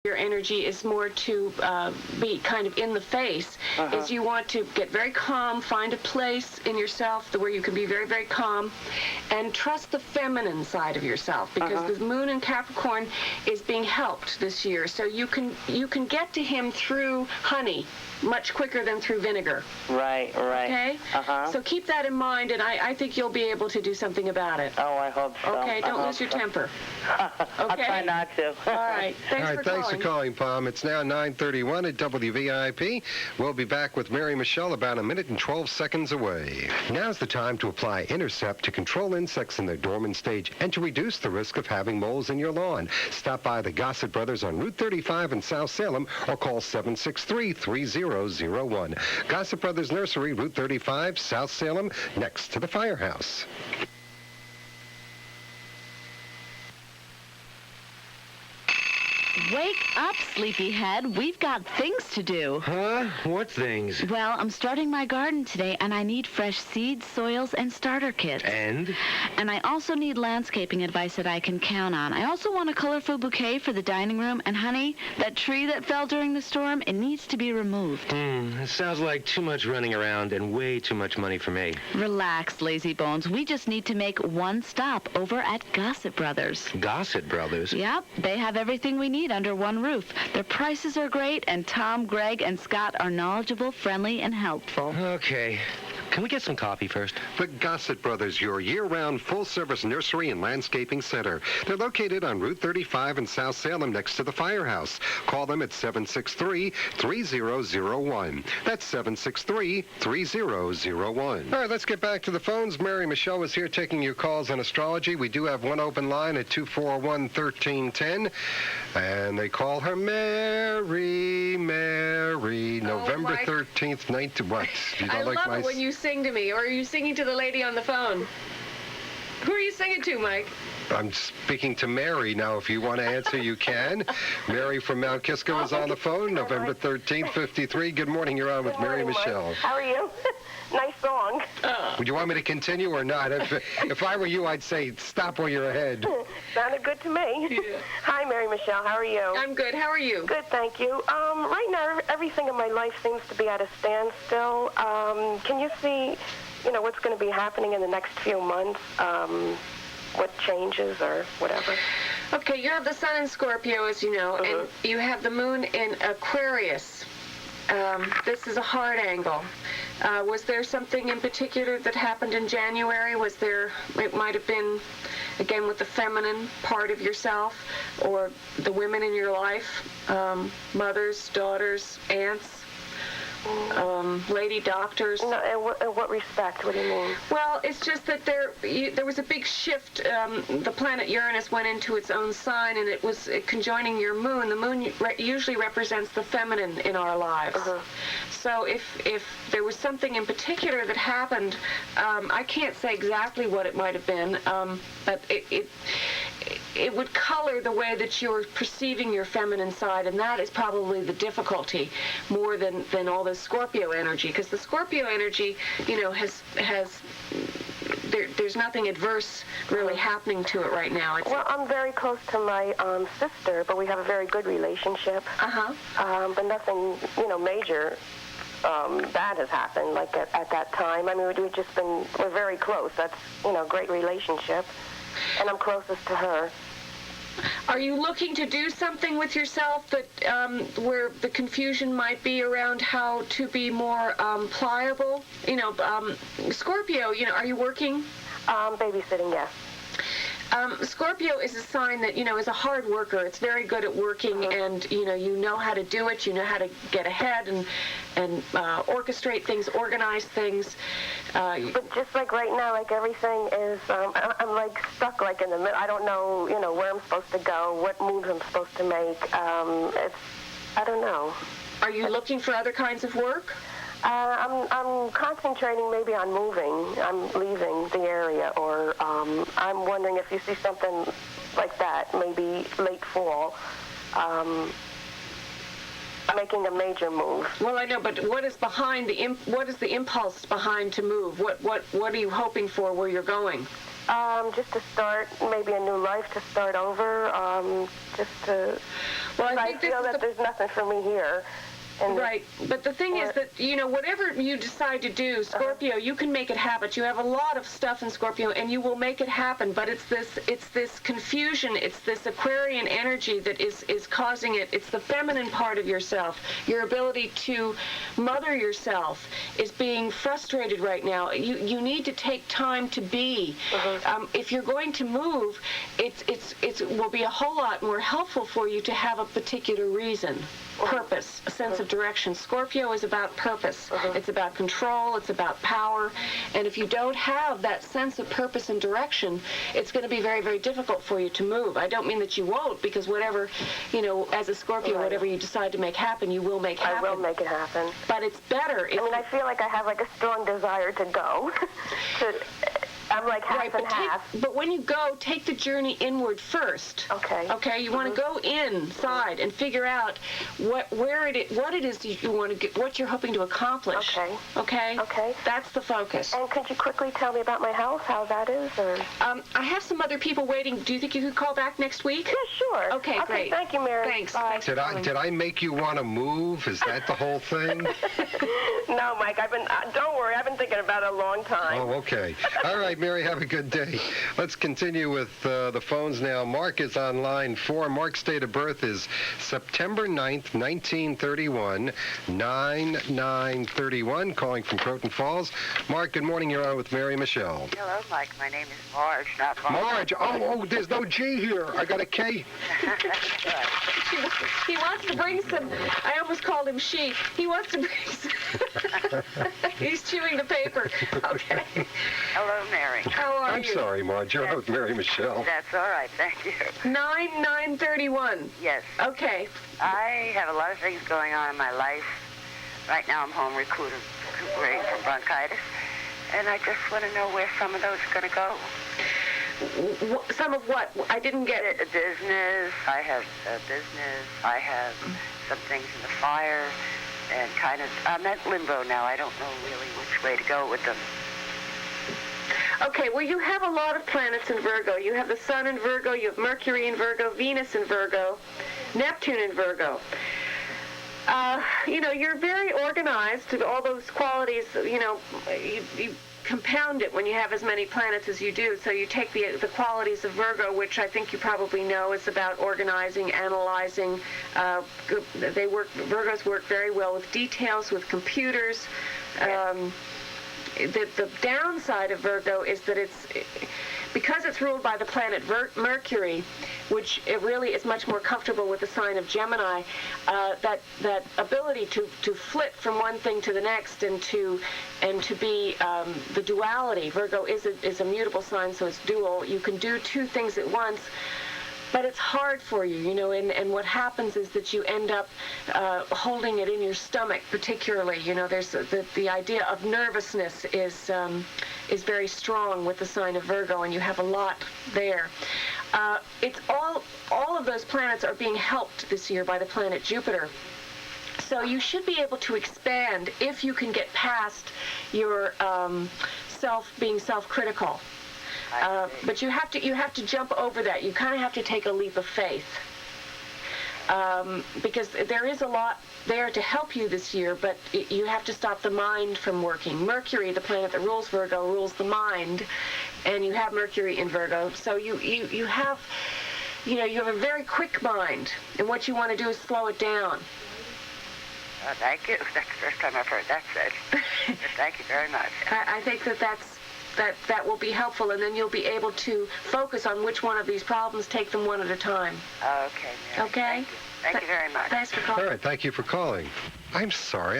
your energy is more to be kind of in the face, is you want to get very calm, find a place in yourself where you can be very, very calm, and trust the feminine side of yourself, because the moon in Capricorn is being helped this year. So you can get to him through honey much quicker than through vinegar. Right. Okay? So keep that in mind, and I think you'll be able to do something about it. Oh, I hope so. Okay, don't lose your temper. Okay? I'll try not to. All right. Thanks for calling, Palm. It's now 9:31 at WVIP. We'll be back with Mary Michele about a minute and 12 seconds away. Now's the time to apply Intercept to control insects in their dormant stage and to reduce the risk of having moles in your lawn. Stop by the Gossett Brothers on Route 35 in South Salem or call 763-3001. Gossett Brothers Nursery, Route 35, South Salem, next to the firehouse. Wake up, sleepyhead. We've got things to do. Huh? What things? Well, I'm starting my garden today, and I need fresh seeds, soils, and starter kits. And? And I also need landscaping advice that I can count on. I also want a colorful bouquet for the dining room. And, honey, that tree that fell during the storm, it needs to be removed. It sounds like too much running around and way too much money for me. Relax, lazy bones. We just need to make one stop over at Gossett Brothers. Gossett Brothers? Yep. They have everything we need under one roof. Their prices are great, and Tom, Greg, and Scott are knowledgeable, friendly, and helpful. Okay. Can we get some coffee first? The Gossett Brothers, your year-round full-service nursery and landscaping center. They're located on Route 35 in South Salem next to the firehouse. Call them at 763-3001. That's 763-3001. All right, let's get back to the phones. Mary Michele is here taking your calls on astrology. We do have one open line at 241-1310. And they call her Mary. November 13th, 19... What? You don't I like love it when you sing to me, or are you singing to the lady on the phone? Who are you singing to, Mike? I'm speaking to Mary now. If you want to answer, you can. Mary from Mount Kisco is on the phone, November 13th, 53. Good morning. You're on with Mary Michele. How are you? Nice song. Would you want me to continue or not? If I were you, I'd say stop while you're ahead. Sounded good to me. Yeah. Hi, Mary Michele. How are you? I'm good. How are you? Good, thank you. Right now, everything in my life seems to be at a standstill. Can you see, what's going to be happening in the next few months? What changes or whatever? Okay, you have the sun in Scorpio, as you know, and you have the moon in Aquarius. This is a hard angle. Was there something in particular that happened in January? It might have been, again, with the feminine part of yourself, or the women in your life, mothers, daughters, aunts, lady doctors. No, in what respect? What do you mean? Well, it's just that there was a big shift. The planet Uranus went into its own sign, and it was conjoining your moon. The moon usually represents the feminine in our lives. So if there was something in particular that happened, I can't say exactly what it might have been, but it would color the way that you're perceiving your feminine side, and that is probably the difficulty more than all this Scorpio energy, because the Scorpio energy, there's nothing adverse really happening to it right now. Well, I'm very close to my sister, but we have a very good relationship. But nothing, major bad has happened like at that time. I mean, we're very close. That's, great relationship. And I'm closest to her. Are you looking to do something with yourself that where the confusion might be around how to be more pliable? Scorpio, are you working? Babysitting, yes. Scorpio is a sign that, is a hard worker. It's very good at working, and, you know how to do it. You know how to get ahead and orchestrate things, organize things. But just like right now, like everything is, I'm like stuck like in the middle. I don't know, where I'm supposed to go, what moves I'm supposed to make. I don't know. Are you looking for other kinds of work? I'm concentrating maybe on moving. I'm leaving the area, or I'm wondering if you see something like that, maybe late fall, making a major move. Well, I know, but what is behind what is the impulse behind to move? What are you hoping for where you're going? Just to start, maybe a new life, to start over, just to... Well, I feel that there's nothing for me here. Right, but the thing is that, whatever you decide to do, Scorpio, you can make it happen. You have a lot of stuff in Scorpio, and you will make it happen, but it's this confusion, it's this Aquarian energy that is causing it. It's the feminine part of yourself. Your ability to mother yourself is being frustrated right now. You need to take time to be. If you're going to move, it will be a whole lot more helpful for you to have a particular reason. Purpose, a sense of direction. Scorpio is about purpose. It's about control. It's about power. And if you don't have that sense of purpose and direction, it's going to be very, very difficult for you to move. I don't mean that you won't, because whatever, as a Scorpio, whatever you decide to make happen, you will make happen. I will make it happen. But it's better if... I feel like I have a strong desire to go. I'm like half and half. But when you go, take the journey inward first. Okay. Okay. You want to go inside and figure out what it is that you want to get, what you're hoping to accomplish. Okay. Okay. Okay. That's the focus. And could you quickly tell me about my health, how that is, or? I have some other people waiting. Do you think you could call back next week? Yeah, sure. Okay, great. Thank you, Mary. Thanks. Bye. Did I make you want to move? Is that the whole thing? No, Mike. Don't worry. I've been thinking about it a long time. Oh, okay. All right, Mary. Have a good day. Let's continue with the phones now. Mark is on line 4. Mark's date of birth is September 9th, 1931, 9/9/31, calling from Croton Falls. Mark, good morning. You're on with Mary Michele. Hello, Mike. My name is Marge, not Marge. Marge. Oh, there's no G here. I got a K. He wants to bring some... I almost called him she. He wants to bring some... He's chewing the paper. Okay. Hello, Mary. How are I'm you? sorry, Marge. You're on with Mary Michele. That's all right. Thank you. 9/9/31. Yes. Okay. I have a lot of things going on in my life. Right now I'm home recuperating from bronchitis, and I just want to know where some of those are going to go. Some of what? I didn't get it. Business. I have business. I have some things in the fire, and I'm at limbo now. I don't know really which way to go with them. Okay, well, you have a lot of planets in Virgo. You have the Sun in Virgo, you have Mercury in Virgo, Venus in Virgo, Neptune in Virgo. You're very organized. All those qualities, you compound it when you have as many planets as you do. So you take the qualities of Virgo, which I think you probably know is about organizing, analyzing. Virgos work very well with details, with computers. The downside of Virgo is that because it's ruled by the planet Mercury, which it really is much more comfortable with the sign of Gemini, that ability to flip from one thing to the next and to be the duality. Virgo is a mutable sign, so it's dual. You can do two things at once. But it's hard for you, and what happens is that you end up holding it in your stomach, particularly. There's the idea of nervousness is very strong with the sign of Virgo, and you have a lot there. It's all of those planets are being helped this year by the planet Jupiter. So you should be able to expand if you can get past your being self-critical. But you have to jump over that. You kind of have to take a leap of faith, because there is a lot there to help you this year, but you have to stop the mind from working. Mercury, the planet that rules Virgo, rules the mind, and you have Mercury in Virgo. So you have a very quick mind, and what you want to do is slow it down. Thank you. That's the first time I've heard that said. Thank you very much. I think that will be helpful, and then you'll be able to focus on which one of these problems, take them one at a time. Okay, Mary. Okay? Thank you very much. Thanks for calling. All right, thank you for calling. I'm sorry,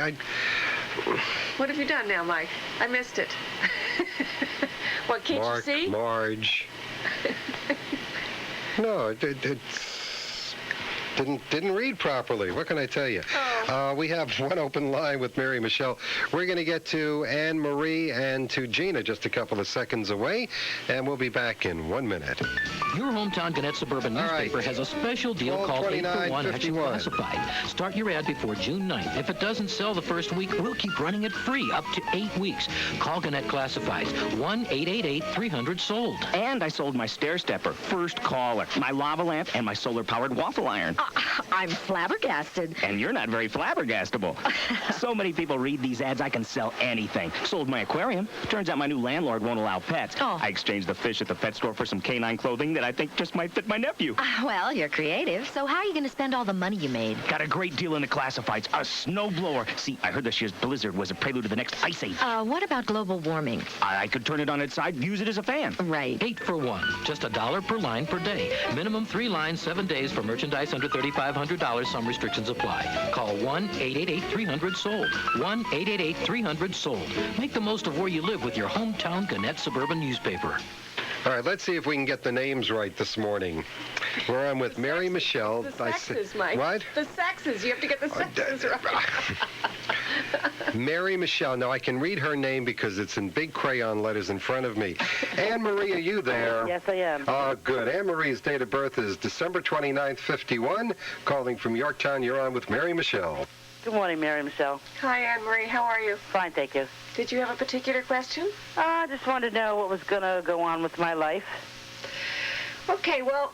What have you done now, Mike? I missed it. What, can't you see? Marge. No, Didn't read properly. What can I tell you? We have one open line with Mary Michele. We're going to get to Anne Marie and to Gina just a couple of seconds away, and we'll be back in 1 minute. Your hometown Gannett Suburban newspaper has a special deal called 8 for 1 Action Classified. Start your ad before June 9th. If it doesn't sell the first week, we'll keep running it free up to 8 weeks. Call Gannett Classifieds, 1-888-300-SOLD. And I sold my stair stepper, first caller, my lava lamp, and my solar-powered waffle iron. I'm flabbergasted. And you're not very flabbergastable. So many people read these ads, I can sell anything. Sold my aquarium. Turns out my new landlord won't allow pets. I exchanged the fish at the pet store for some canine clothing that I think just might fit my nephew. Well, you're creative. So how are you going to spend all the money you made? Got a great deal in the classifieds. A snowblower. See, I heard this year's blizzard was a prelude to the next ice age. What about global warming? I could turn it on its side, use it as a fan. Right. 8 for 1. Just $1 per line per day. Minimum 3 lines, 7 days for merchandise under $3,500. Some restrictions apply. Call 1-888-300-SOLD. 1-888-300-SOLD. Make the most of where you live with your hometown Gannett Suburban newspaper. All right, let's see if we can get the names right this morning. We're on with Mary Michele. The sexes, Mike. What? The sexes. You have to get the sexes right. Mary Michele. Now, I can read her name because it's in big crayon letters in front of me. Anne Marie, are you there? Yes, I am. Oh, good. Anne Marie's date of birth is December 29th, 51. Calling from Yorktown, you're on with Mary Michele. Good morning, Mary Michele. Hi, Anne Marie. How are you? Fine, thank you. Did you have a particular question? I just wanted to know what was going to go on with my life. Okay, well,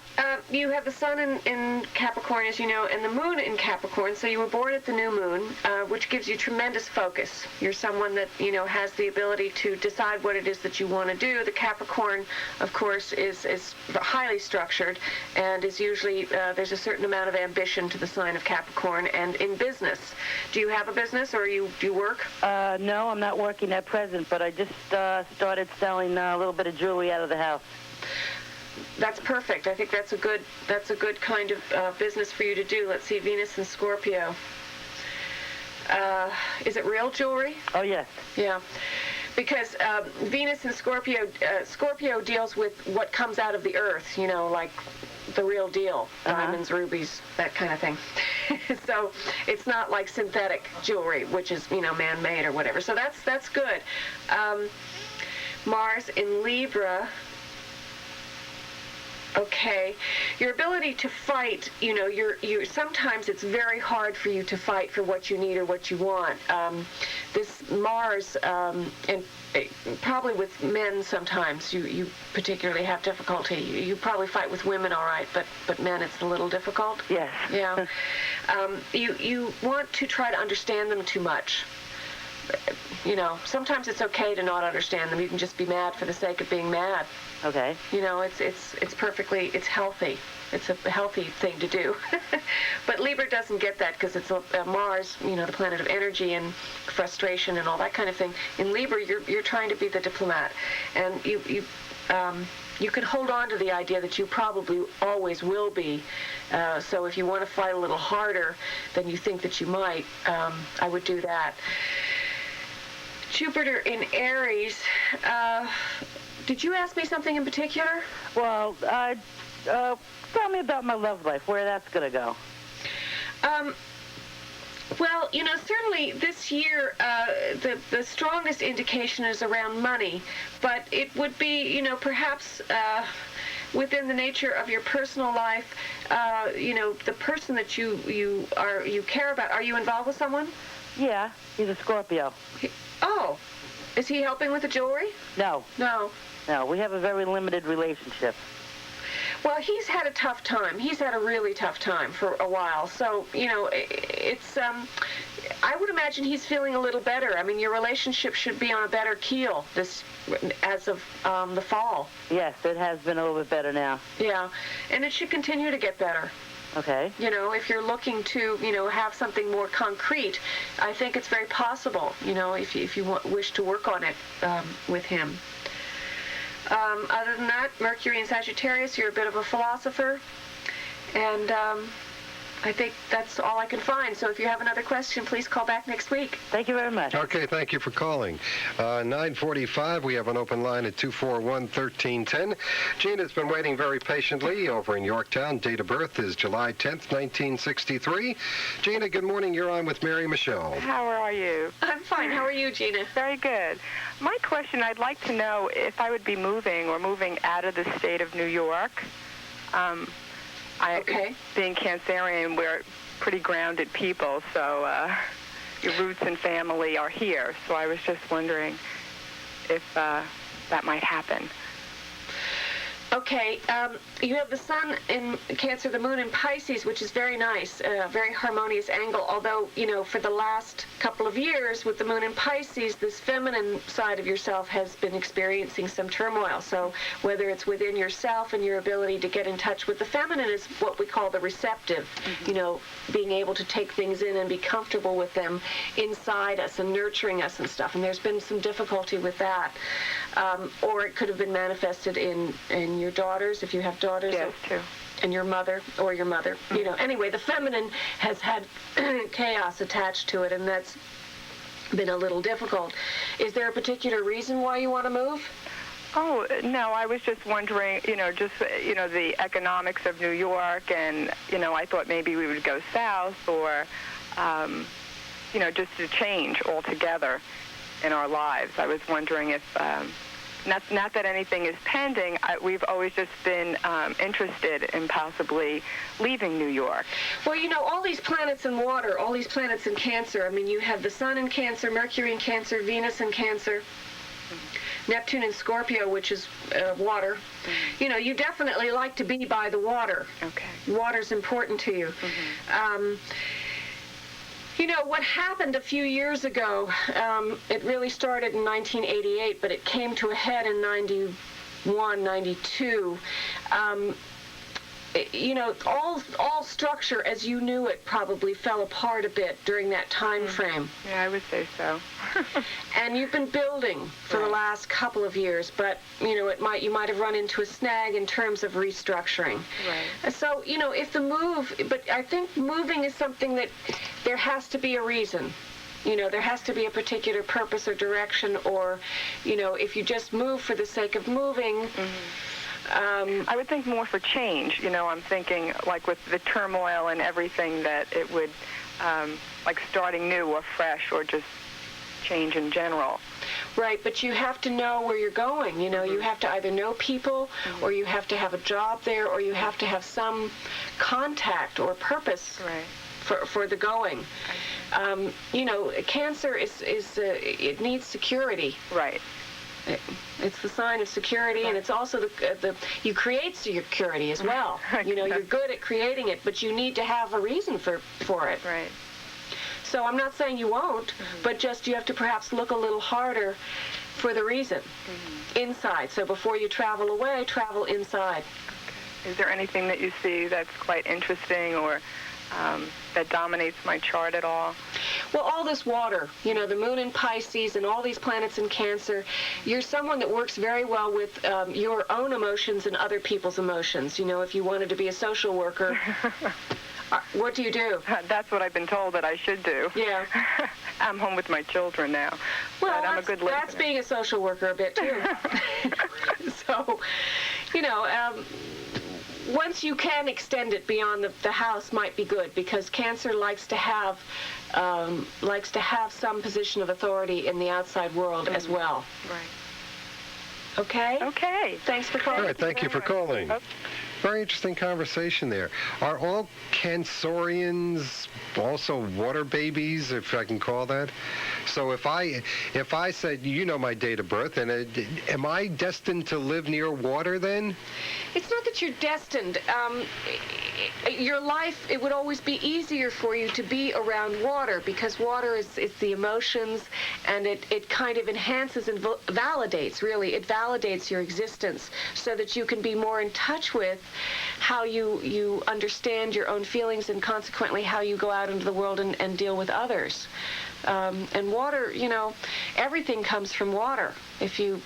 you have the sun in Capricorn, as you know, and the moon in Capricorn, so you were born at the new moon, which gives you tremendous focus. You're someone that, has the ability to decide what it is that you want to do. The Capricorn, of course, is highly structured and is usually, there's a certain amount of ambition to the sign of Capricorn. And in business, do you have a business or do you work? No, I'm not working at present, but I just started selling a little bit of jewelry out of the house. That's perfect. I think that's a good kind of business for you to do. Let's see, Venus and Scorpio. Is it real jewelry? Oh, yes. Yeah. Because Venus and Scorpio, Scorpio deals with what comes out of the earth, like the real deal, diamonds, rubies, that kind of thing. So it's not like synthetic jewelry, which is, man-made or whatever. So that's good. Mars in Libra. Okay, your ability to fight, you're sometimes it's very hard for you to fight for what you need or what you want. This Mars, and probably with men sometimes, you particularly have difficulty. You probably fight with women all right, but men it's a little difficult. Yes. Yeah. You want to try to understand them too much. Sometimes it's okay to not understand them. You can just be mad for the sake of being mad. Okay. It's perfectly, it's healthy. It's a healthy thing to do. But Libra doesn't get that because it's Mars, the planet of energy and frustration and all that kind of thing. In Libra, you're trying to be the diplomat, and you can hold on to the idea that you probably always will be. So if you want to fight a little harder than you think that you might, I would do that. Jupiter in Aries. Did you ask me something in particular? Well, tell me about my love life, where that's going to go. Well, certainly this year, the strongest indication is around money, but it would be, perhaps within the nature of your personal life, the person that you care about. Are you involved with someone? Yeah, he's a Scorpio. Oh, is he helping with the jewelry? No. No. No, we have a very limited relationship. Well, he's had a tough time. He's had a really tough time for a while. So, it's, I would imagine he's feeling a little better. I mean, your relationship should be on a better keel as of the fall. Yes, it has been a little bit better now. Yeah, and it should continue to get better. Okay. If you're looking to, have something more concrete, I think it's very possible, if you wish to work on it with him. Other than that, Mercury in Sagittarius, you're a bit of a philosopher. And I think that's all I can find. So if you have another question, please call back next week. Thank you very much. Okay, thank you for calling. 9:45, we have an open line at 241-1310. Gina's been waiting very patiently over in Yorktown. Date of birth is July 10th, 1963. Gina, good morning. You're on with Mary Michele. How are you? I'm fine. How are you, Gina? Very good. My question, I'd like to know if I would be moving out of the state of New York. Being Cancerian, we're pretty grounded people, so your roots and family are here. So I was just wondering if that might happen. Okay, you have the sun in Cancer, the moon in Pisces, which is very nice, a very harmonious angle, although, for the last couple of years with the moon in Pisces, this feminine side of yourself has been experiencing some turmoil. So whether it's within yourself and your ability to get in touch with the feminine is what we call the receptive, being able to take things in and be comfortable with them inside us and nurturing us and stuff. And there's been some difficulty with that. Or it could have been manifested in your daughters, if you have daughters. Yes, too. And your mother, or your mother. Anyway, the feminine has had chaos attached to it, and that's been a little difficult. Is there a particular reason why you want to move? Oh, no, I was just wondering, the economics of New York, and, I thought maybe we would go south, or, just to change altogether in our lives. I was wondering if, not that anything is pending, we've always just been interested in possibly leaving New York. Well, all these planets in water, all these planets in Cancer, you have the Sun in Cancer, Mercury in Cancer, Venus in Cancer, Neptune in Scorpio, which is water. You definitely like to be by the water. Okay. Water's important to you. What happened a few years ago, it really started in 1988, but it came to a head in 91, 92. All structure as you knew it probably fell apart a bit during that time frame. Yeah, I would say so. And you've been building for the last couple of years, but you might have run into a snag in terms of restructuring. Right. So if the move, but I think moving is something that there has to be a reason. There has to be a particular purpose or direction, or if you just move for the sake of moving. I would think more for change. I'm thinking like with the turmoil and everything that it would, like starting new or fresh or just change in general. Right, but you have to know where you're going. You have to either know people, or you have to have a job there, or you have to have some contact or purpose for the going. Cancer is it needs security. Right. It's the sign of security, and it's also you create security as well. You're good at creating it, but you need to have a reason for it. Right. So I'm not saying you won't, but just you have to perhaps look a little harder for the reason inside. So before you travel away, travel inside. Okay. Is there anything that you see that's quite interesting or that dominates my chart at all? Well, all this water, the moon in Pisces and all these planets in Cancer, you're someone that works very well with your own emotions and other people's emotions. If you wanted to be a social worker, what do you do? That's what I've been told that I should do. Yeah. I'm home with my children now. Well, I'm a good listener. That's being a social worker a bit, too. So, once you can extend it beyond the house might be good, because Cancer likes to have some position of authority in the outside world as well. Right. Okay? Okay. Thanks for calling. All right, thank you for calling. Okay. Very interesting conversation there. Are all Cancerians also water babies, if I can call that? So if I said, my date of birth, and am I destined to live near water then? It's not that you're destined. Your life, it would always be easier for you to be around water, because water is the emotions, and it kind of enhances and validates, really. It validates your existence so that you can be more in touch with how you understand your own feelings, and consequently how you go out into the world and deal with others. And water, everything comes from water. If you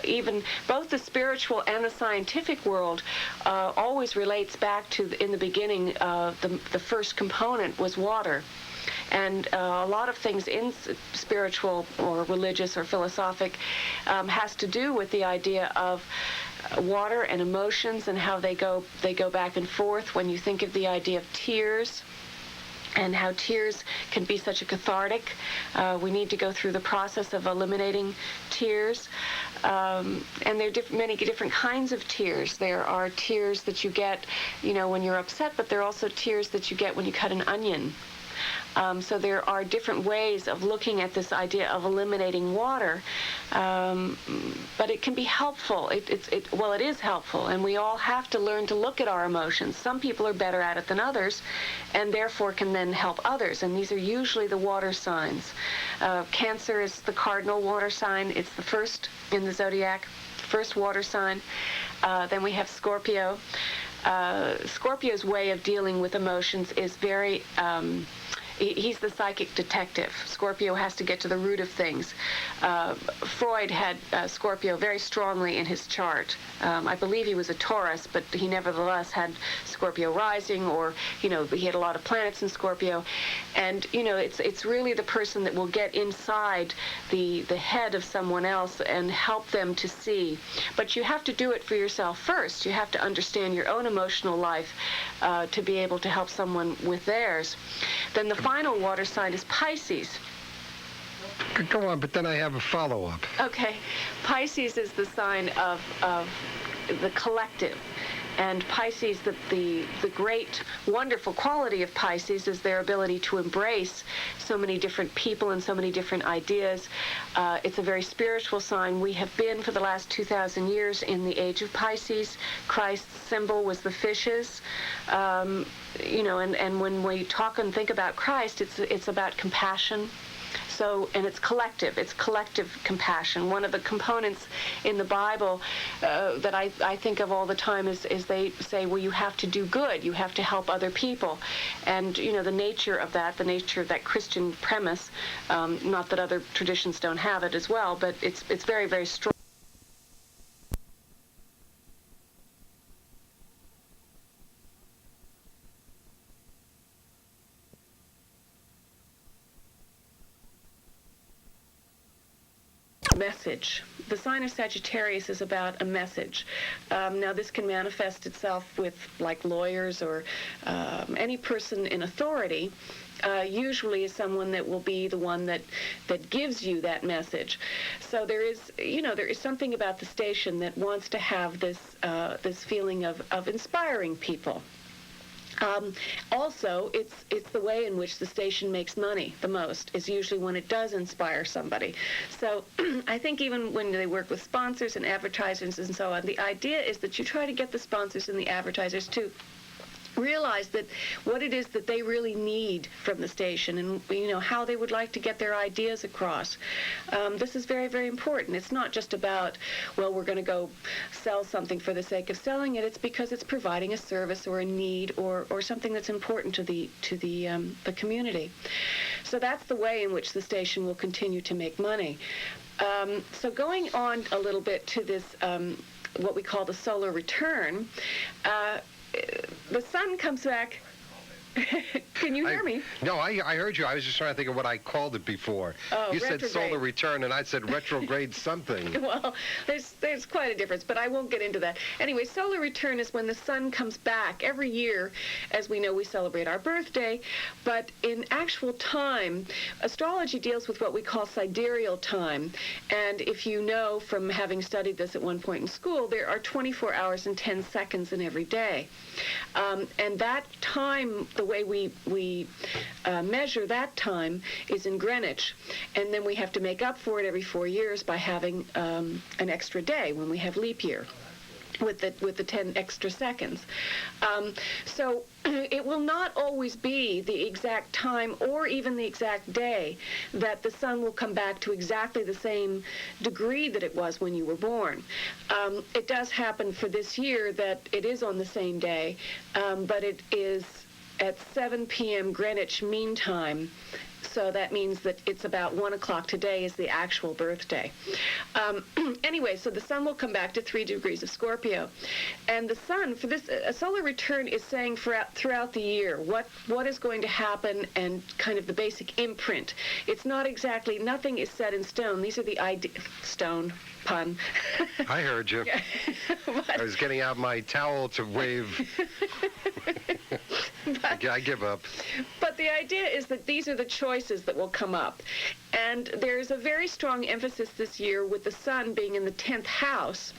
even both the spiritual and the scientific world always relates back to, in the beginning, the first component was water. And a lot of things in spiritual or religious or philosophic has to do with the idea of water and emotions and how they go back and forth. When you think of the idea of tears, and how tears can be such a cathartic. We need to go through the process of eliminating tears. And there are many different kinds of tears. There are tears that you get, when you're upset, but there are also tears that you get when you cut an onion. So there are different ways of looking at this idea of eliminating water, but it can be helpful. It is helpful, and we all have to learn to look at our emotions. Some people are better at it than others, and therefore can then help others, and these are usually the water signs. Cancer is the cardinal water sign. It's the first in the zodiac, first water sign. Then we have Scorpio. Scorpio's way of dealing with emotions is very... he's the psychic detective. Scorpio has to get to the root of things. Freud had Scorpio very strongly in his chart. I believe he was a Taurus, but he nevertheless had Scorpio rising, or, he had a lot of planets in Scorpio. And, it's really the person that will get inside the head of someone else and help them to see. But you have to do it for yourself first. You have to understand your own emotional life to be able to help someone with theirs. Then the final water sign is Pisces. Go on, but then I have a follow-up. Okay. Pisces is the sign of the collective. And Pisces, the great, wonderful quality of Pisces is their ability to embrace so many different people and so many different ideas. It's a very spiritual sign. We have been, for the last 2,000 years, in the age of Pisces. Christ's symbol was the fishes. And when we talk and think about Christ, it's about compassion. So, and it's collective compassion. One of the components in the Bible that I think of all the time is they say, well, you have to do good, you have to help other people. And, the nature of that Christian premise, not that other traditions don't have it as well, but it's very, very strong. Message. The sign of Sagittarius is about a message. Now, this can manifest itself with, like, lawyers or any person in authority. Usually is someone that will be the one that gives you that message. So there is something about the station that wants to have this feeling of inspiring people. Also, it's the way in which the station makes money the most is usually when it does inspire somebody. So I think even when they work with sponsors and advertisers and so on, the idea is that you try to get the sponsors and the advertisers to realize that what it is that they really need from the station and, how they would like to get their ideas across. This is very, very important. It's not just about, well, we're going to go sell something for the sake of selling it. It's because it's providing a service or a need or something that's important to the community. So that's the way in which the station will continue to make money. So going on a little bit to this, what we call the solar return, the sun comes back. Can you hear me? No, I heard you. I was just trying to think of what I called it before. Oh, you retrograde. said solar return, and I said retrograde something. Well, there's quite a difference, but I won't get into that. Anyway, solar return is when the sun comes back. Every year, as we know, we celebrate our birthday, but in actual time, astrology deals with what we call sidereal time. And if you know from having studied this at one point in school, there are 24 hours and 10 seconds in every day. And that time, the way we measure that time is in Greenwich, and then we have to make up for it every 4 years by having an extra day when we have leap year with the 10 extra seconds. So it will not always be the exact time or even the exact day that the sun will come back to exactly the same degree that it was when you were born. It does happen for this year that it is on the same day, but it is at 7 p.m. Greenwich Mean Time. So that means that it's about 1 o'clock today is the actual birthday. Anyway, so the sun will come back to 3 degrees of Scorpio. And the sun, for this, a solar return is saying throughout the year what is going to happen and kind of the basic imprint. It's not exactly, nothing is set in stone. These are the stone, pun. I heard you. I was getting out my towel to wave. I give up. But the idea is that these are the choices that will come up. And there's a very strong emphasis this year with the sun being in the 10th house.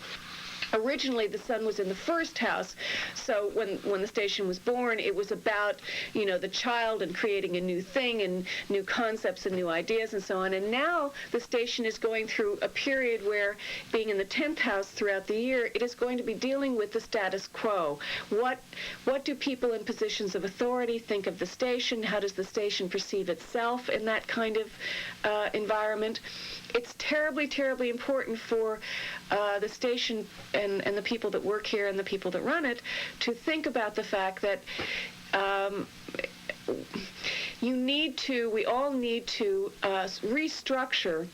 Originally, the sun was in the 1st house, so when the station was born, it was about, the child and creating a new thing and new concepts and new ideas and so on. And now the station is going through a period where, being in the 10th house throughout the year, it is going to be dealing with the status quo. What do people in positions of authority think of the station? How does the station perceive itself in that kind of environment? It's terribly, terribly important for the station and the people that work here and the people that run it to think about the fact that we all need to restructure,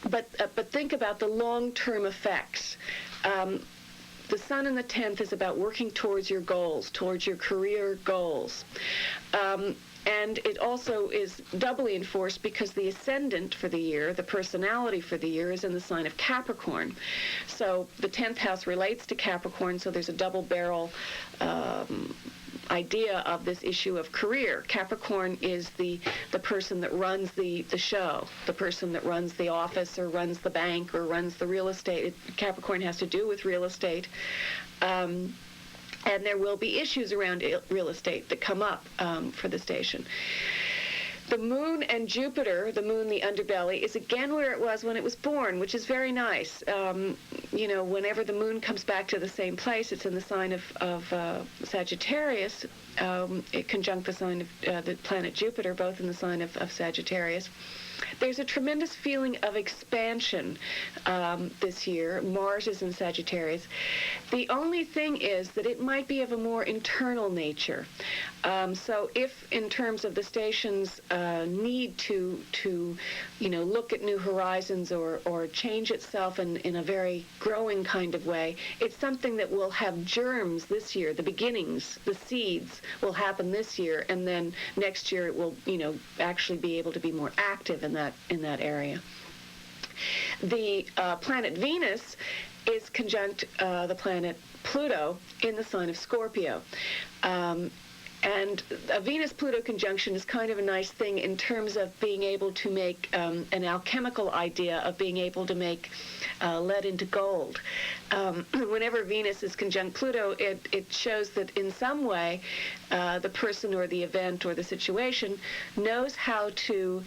but think about the long-term effects. The sun in the 10th is about working towards your goals, towards your career goals. And it also is doubly enforced because the ascendant for the year, the personality for the year, is in the sign of Capricorn. So the 10th house relates to Capricorn, so there's a double barrel idea of this issue of career. Capricorn is the person that runs the show, the person that runs the office or runs the bank or runs the real estate. Capricorn has to do with real estate. And there will be issues around real estate that come up for the station. The moon and Jupiter, the moon, the underbelly, is again where it was when it was born, which is very nice. Whenever the moon comes back to the same place, it's in the sign of Sagittarius. It conjunct the sign of the planet Jupiter, both in the sign of Sagittarius. There's a tremendous feeling of expansion this year. Mars is in Sagittarius. The only thing is that it might be of a more internal nature. So if, in terms of the station's need to look at new horizons or change itself in a very growing kind of way, it's something that will have germs this year. The beginnings, the seeds will happen this year, and then next year it will, actually be able to be more active in that area. The planet Venus is conjunct the planet Pluto in the sign of Scorpio. And a Venus-Pluto conjunction is kind of a nice thing in terms of being able to make an alchemical idea of being able to make lead into gold. Whenever Venus is conjunct Pluto, it shows that in some way the person or the event or the situation knows how to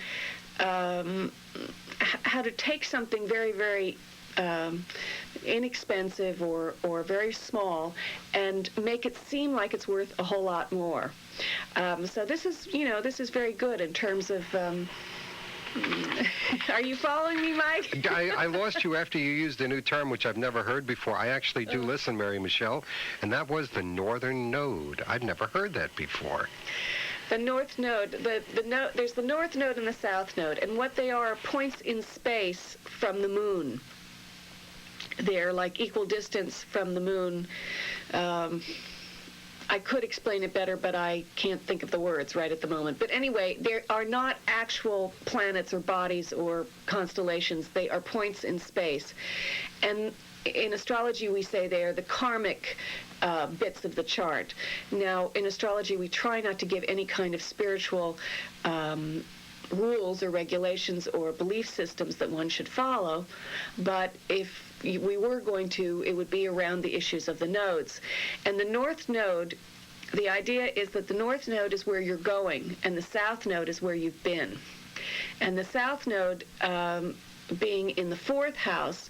take something very, very inexpensive or very small and make it seem like it's worth a whole lot more. So this is very good in terms of are you following me, Mike? I lost you after you used a new term which I've never heard before. I actually do listen, Mary Michele, and that was the northern node. I've never heard that before. The north node, there's the north node and the south node, and what they are points in space from the moon. They're like equal distance from the moon. I could explain it better, but I can't think of the words right at the moment. But anyway, there are not actual planets or bodies or constellations. They are points in space. And in astrology, we say they are the karmic bits of the chart. Now, in astrology, we try not to give any kind of spiritual rules or regulations or belief systems that one should follow, but if we were going to, it would be around the issues of the nodes. And the north node, the idea is that the north node is where you're going, and the south node is where you've been. And the south node, being in the 4th house,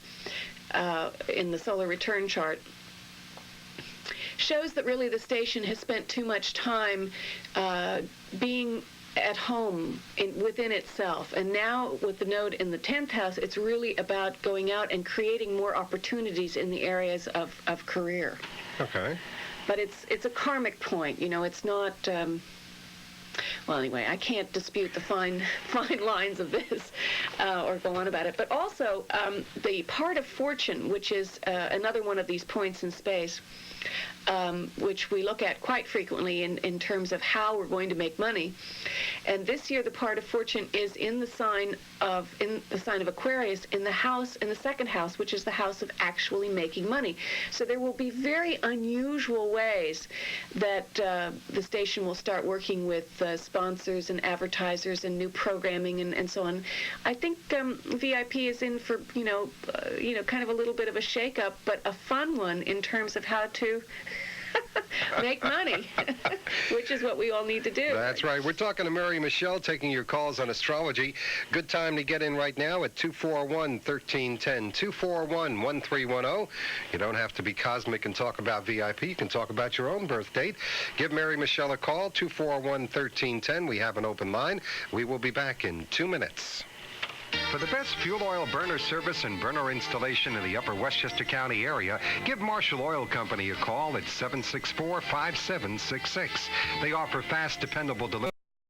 in the solar return chart, shows that really the station has spent too much time being at home within itself. And now with the node in the 10th house, it's really about going out and creating more opportunities in the areas of career. Okay. but it's a karmic point. You know, it's not. Well, anyway, I can't dispute the fine lines of this or go on about it. But also, the part of fortune, which is another one of these points in space, which we look at quite frequently in terms of how we're going to make money. And this year, the part of fortune is in the sign of Aquarius, in the second house, which is the house of actually making money. So there will be very unusual ways that the station will start working with sponsors and advertisers and new programming and so on. I think VIP is in for kind of a little bit of a shake-up, but a fun one in terms of how to make money, which is what we all need to do. That's right. We're talking to Mary Michele, taking your calls on astrology. Good time to get in right now at 241-1310, 241-1310. You don't have to be cosmic and talk about VIP. You can talk about your own birth date. Give Mary Michele a call, 241-1310. We have an open line. We will be back in 2 minutes. For the best fuel oil burner service and burner installation in the upper Westchester County area, give Marshall Oil Company a call at 764-5766. They offer fast, dependable delivery.